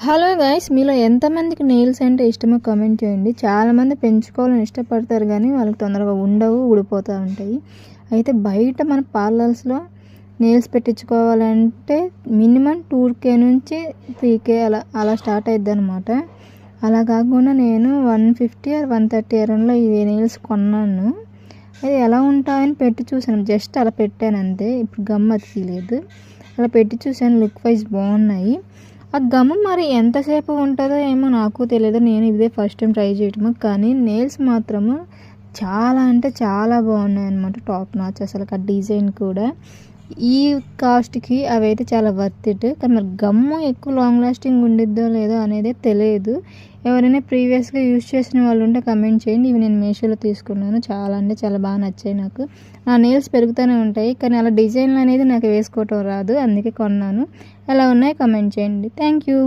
Hello guys, మీలో ఎంతమందికి nails అంటే ఇష్టమో కామెంట్ చేయండి. చాలామంది పెంచుకోవాలని ఇష్టపడతారు కానీ వాళ్ళకి తొందరగా ఉండవు, ఊడిపోతూ ఉంటాయి. అయితే బయట మన పార్లర్స్లో నెయిల్స్ పెట్టించుకోవాలంటే మినిమం 2K నుంచి 3K అలా స్టార్ట్ అవుద్ది అనమాట. అలా కాకుండా నేను 150 or 130 అరౌండ్లో ఈ నెయిల్స్ కొన్నాను. అది ఎలా ఉంటాయని పెట్టి చూసాను, జస్ట్ అలా పెట్టాను అంతే. ఇప్పుడు గమ్ అతికిలేదు, అలా పెట్టి చూసాను. లుక్ వైజ్ బాగున్నాయి. ఆ గమ్ మరి ఎంతసేపు ఉంటుందో ఏమో నాకు తెలియదు, నేను ఇదే ఫస్ట్ టైం ట్రై చేయటము. కానీ నెయిల్స్ మాత్రము చాలా అంటే చాలా బాగున్నాయి అనమాట. టాప్ నాచ్ అసలు. ఆ డిజైన్ కూడా ఈ కాస్ట్కి అవైతే చాలా వర్త్ ఇట్. కానీ మరి గమ్ము ఎక్కువ లాంగ్ లాస్టింగ్ ఉండిద్దో లేదో అనేది తెలియదు. ఎవరైనా ప్రీవియస్గా యూజ్ చేసిన వాళ్ళు ఉంటే కమెంట్ చేయండి. ఇవి నేను మీషోలో తీసుకున్నాను. చాలా అంటే చాలా బాగా నచ్చాయి నాకు. నా నెయిల్స్ పెరుగుతూనే ఉంటాయి కానీ అలా డిజైన్లు అనేది నాకు వేసుకోవటం రాదు, అందుకే కొన్నాను. ఎలా ఉన్నాయి కమెంట్ చేయండి. Thank you.